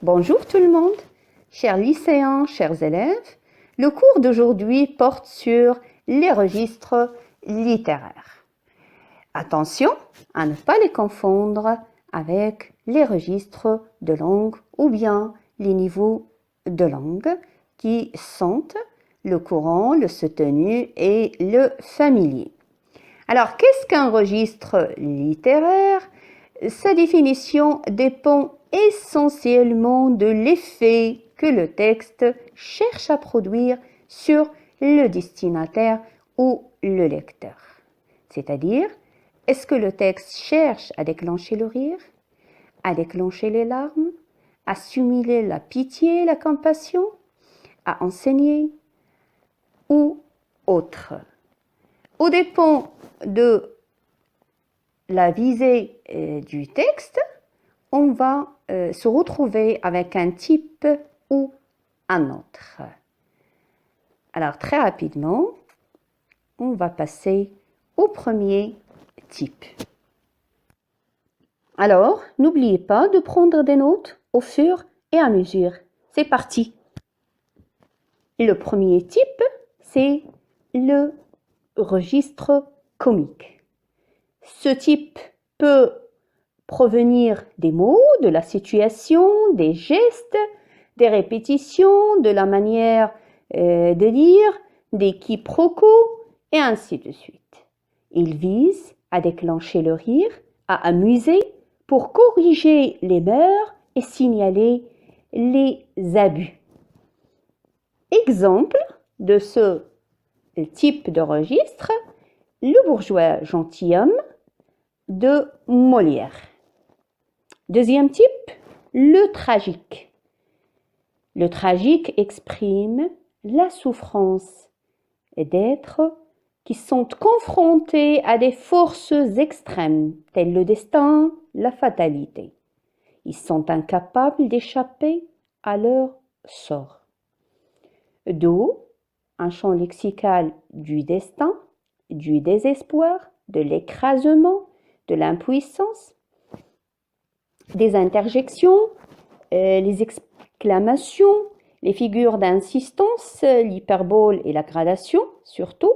Bonjour tout le monde, chers lycéens, chers élèves. Le cours d'aujourd'hui porte sur les registres littéraires. Attention à ne pas les confondre avec les registres de langue ou bien les niveaux de langue qui sont le courant, le soutenu et le familier. Alors, qu'est-ce qu'un registre littéraire? Sa définition dépend essentiellement de l'effet que le texte cherche à produire sur le destinataire ou le lecteur. C'est-à-dire, est-ce que le texte cherche à déclencher le rire, à déclencher les larmes, à simuler la pitié et la compassion, à enseigner ou autre? Au dépend de la visée du texte, on va se retrouver avec un type ou un autre. Alors très rapidement, on va passer au premier type. Alors, n'oubliez pas de prendre des notes au fur et à mesure. C'est parti. Le premier type, c'est le registre comique. Ce type peut provenir des mots, de la situation, des gestes, des répétitions, de la manière de dire, des quiproquos et ainsi de suite. Il vise à déclencher le rire, à amuser pour corriger les mœurs et signaler les abus. Exemple de ce type de registre, le bourgeois gentilhomme de Molière. Deuxième type, le tragique. Le tragique exprime la souffrance d'êtres qui sont confrontés à des forces extrêmes, telles le destin, la fatalité. Ils sont incapables d'échapper à leur sort. D'où un champ lexical du destin, du désespoir, de l'écrasement, de l'impuissance, des interjections, les exclamations, les figures d'insistance, l'hyperbole et la gradation surtout.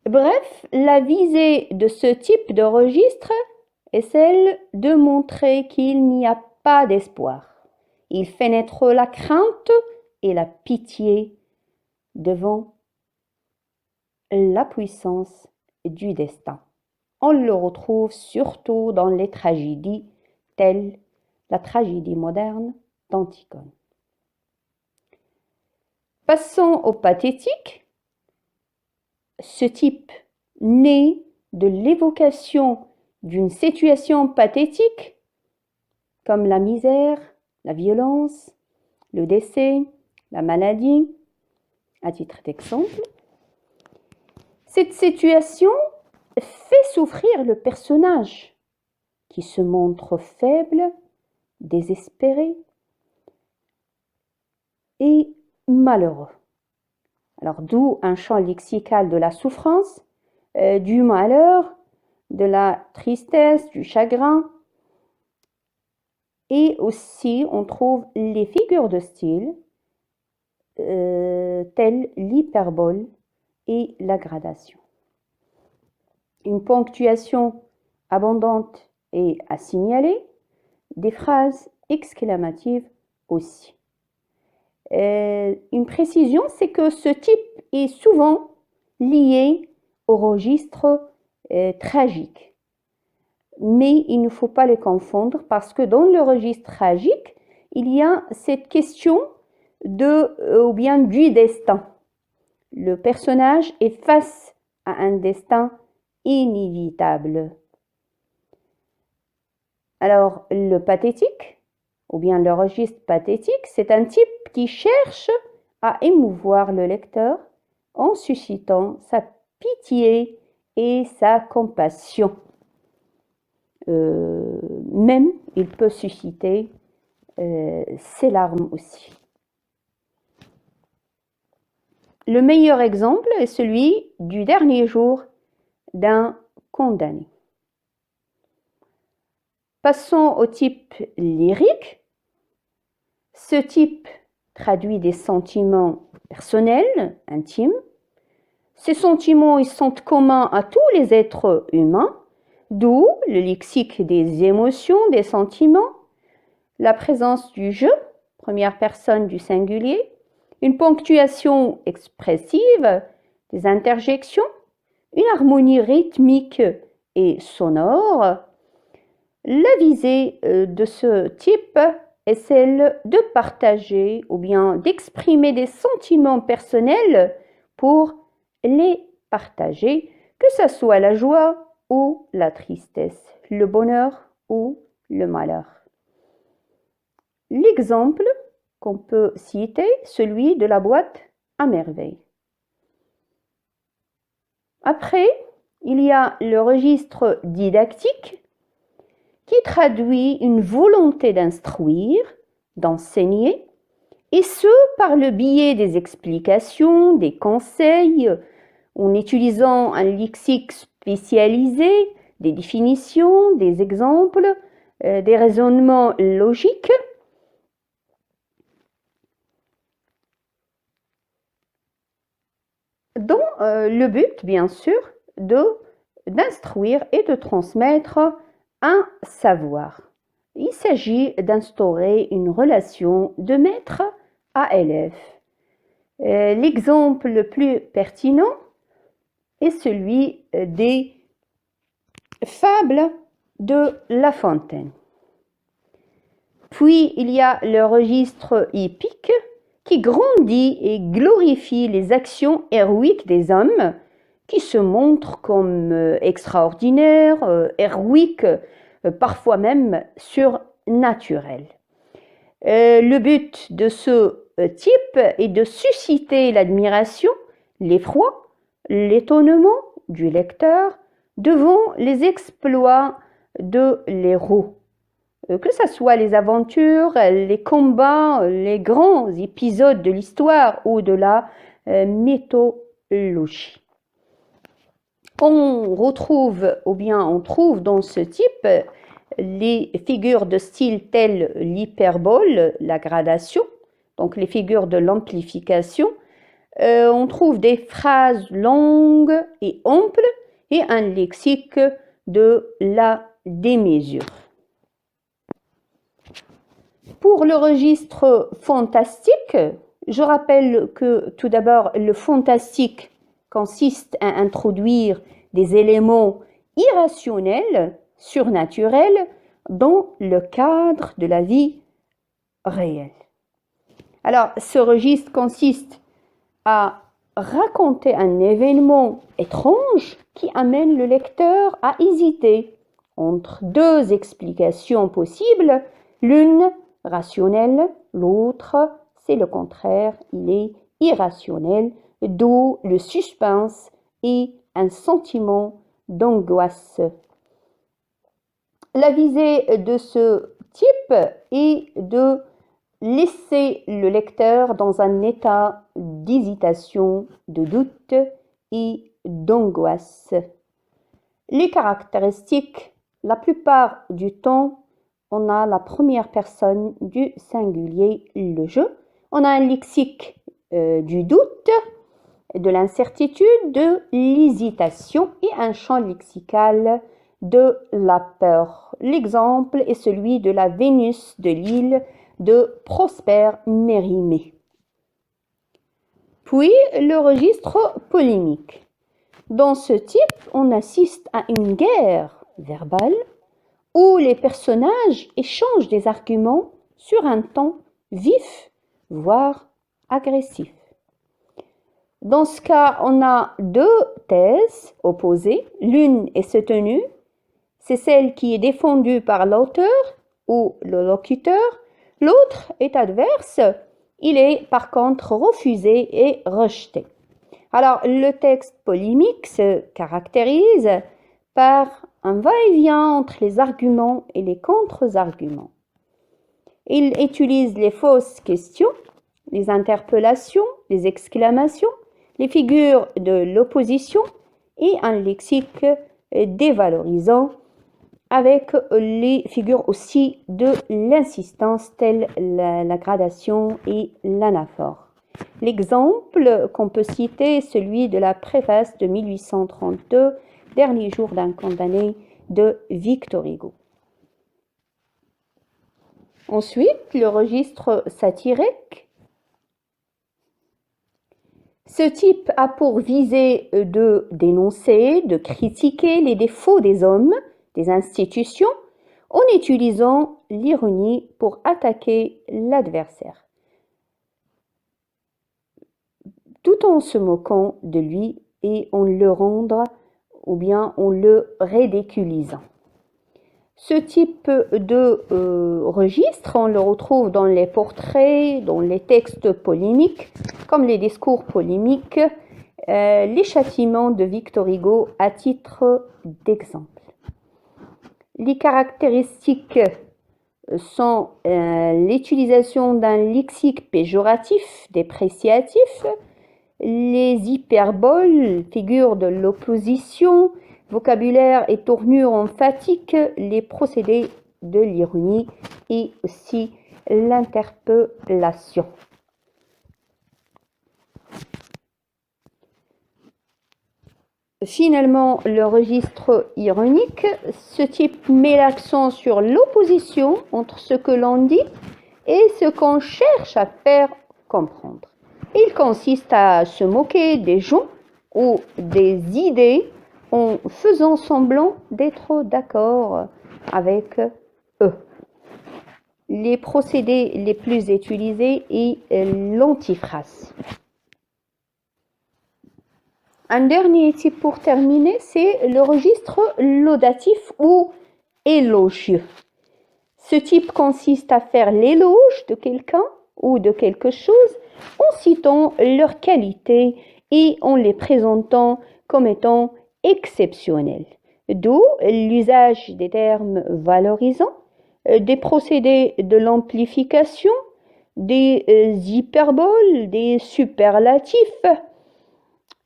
Bref, la visée de ce type de registre est celle de montrer qu'il n'y a pas d'espoir. Il fait naître la crainte et la pitié devant la puissance du destin. On le retrouve surtout dans les tragédies telles la tragédie moderne d'Antigone. Passons au pathétique. Ce type naît de l'évocation d'une situation pathétique comme la misère, la violence, le décès, la maladie, à titre d'exemple. Cette situation fait souffrir le personnage qui se montre faible, désespéré et malheureux. Alors d'où un champ lexical de la souffrance, du malheur, de la tristesse, du chagrin. Et aussi on trouve les figures de style telles l'hyperbole et la gradation. Une ponctuation abondante est à signaler, des phrases exclamatives aussi. Une précision, c'est que ce type est souvent lié au registre tragique. Mais il ne faut pas les confondre parce que dans le registre tragique, il y a cette question ou bien du destin. Le personnage est face à un destin inévitable. Alors, le pathétique, ou bien le registre pathétique, c'est un type qui cherche à émouvoir le lecteur en suscitant sa pitié et sa compassion. Même, il peut susciter ses larmes aussi. Le meilleur exemple est celui du dernier jour d'un condamné. Passons au type lyrique. Ce type traduit des sentiments personnels, intimes. Ces sentiments, ils sont communs à tous les êtres humains, d'où le lexique des émotions, des sentiments, la présence du je, première personne du singulier, une ponctuation expressive, des interjections, une harmonie rythmique et sonore. La visée de ce type est celle de partager ou bien d'exprimer des sentiments personnels pour les partager, que ce soit la joie ou la tristesse, le bonheur ou le malheur. L'exemple qu'on peut citer, celui de la boîte à merveille. Après, il y a le registre didactique qui traduit une volonté d'instruire, d'enseigner, et ce par le biais des explications, des conseils, en utilisant un lexique spécialisé, des définitions, des exemples, des raisonnements logiques. Dont le but, bien sûr, d'instruire et de transmettre un savoir. Il s'agit d'instaurer une relation de maître à élève. L'exemple le plus pertinent est celui des fables de La Fontaine. Puis, il y a le registre épique qui grandit et glorifie les actions héroïques des hommes qui se montrent comme extraordinaires, héroïques, parfois même surnaturels. Le but de ce type est de susciter l'admiration, l'effroi, l'étonnement du lecteur devant les exploits de l'héros. Que ce soit les aventures, les combats, les grands épisodes de l'histoire ou de la mythologie. On retrouve, ou bien on trouve dans ce type les figures de style telles l'hyperbole, la gradation, donc les figures de l'amplification. On trouve des phrases longues et amples et un lexique de la démesure. Pour le registre fantastique, je rappelle que tout d'abord, le fantastique consiste à introduire des éléments irrationnels, surnaturels, dans le cadre de la vie réelle. Alors, ce registre consiste à raconter un événement étrange qui amène le lecteur à hésiter entre deux explications possibles, l'une rationnelle, l'autre, c'est le contraire, il est irrationnel, d'où le suspense et un sentiment d'angoisse. La visée de ce type est de laisser le lecteur dans un état d'hésitation, de doute et d'angoisse. Les caractéristiques, la plupart du temps, on a la première personne du singulier, le je. On a un lexique du doute, de l'incertitude, de l'hésitation et un champ lexical de la peur. L'exemple est celui de la Vénus de l'île de Prosper Mérimée. Puis, le registre polémique. Dans ce type, on assiste à une guerre verbale où les personnages échangent des arguments sur un ton vif, voire agressif. Dans ce cas, on a deux thèses opposées. L'une est soutenue, c'est celle qui est défendue par l'auteur ou le locuteur. L'autre est adverse, il est par contre refusé et rejeté. Alors, le texte polémique se caractérise par un va-et-vient entre les arguments et les contre-arguments. Il utilise les fausses questions, les interpellations, les exclamations, les figures de l'opposition et un lexique dévalorisant avec les figures aussi de l'insistance telles la gradation et l'anaphore. L'exemple qu'on peut citer est celui de la préface de 1832, Dernier jour d'un condamné de Victor Hugo. Ensuite, le registre satirique. Ce type a pour visée de dénoncer, de critiquer les défauts des hommes, des institutions, en utilisant l'ironie pour attaquer l'adversaire, tout en se moquant de lui et en le rendant ou bien en le ridiculisant. Ce type de registre, on le retrouve dans les portraits, dans les textes polémiques, comme les discours polémiques, les châtiments de Victor Hugo à titre d'exemple. Les caractéristiques sont l'utilisation d'un lexique péjoratif, dépréciatif, les hyperboles, figures de l'opposition, vocabulaire et tournure emphatique, les procédés de l'ironie et aussi l'interpellation. Finalement, le registre ironique, ce type met l'accent sur l'opposition entre ce que l'on dit et ce qu'on cherche à faire comprendre. Il consiste à se moquer des gens ou des idées en faisant semblant d'être d'accord avec eux. Les procédés les plus utilisés est l'antiphrase. Un dernier type pour terminer, c'est le registre laudatif ou élogieux. Ce type consiste à faire l'éloge de quelqu'un ou de quelque chose en citant leurs qualités et en les présentant comme étant exceptionnels. D'où l'usage des termes valorisants, des procédés de l'amplification, des hyperboles, des superlatifs.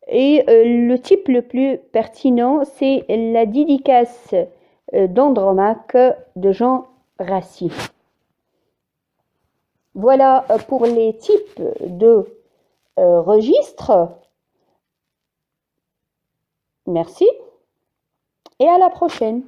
Et le type le plus pertinent, c'est la dédicace d'Andromaque de Jean Racine. Voilà pour les types de registres. Merci et à la prochaine.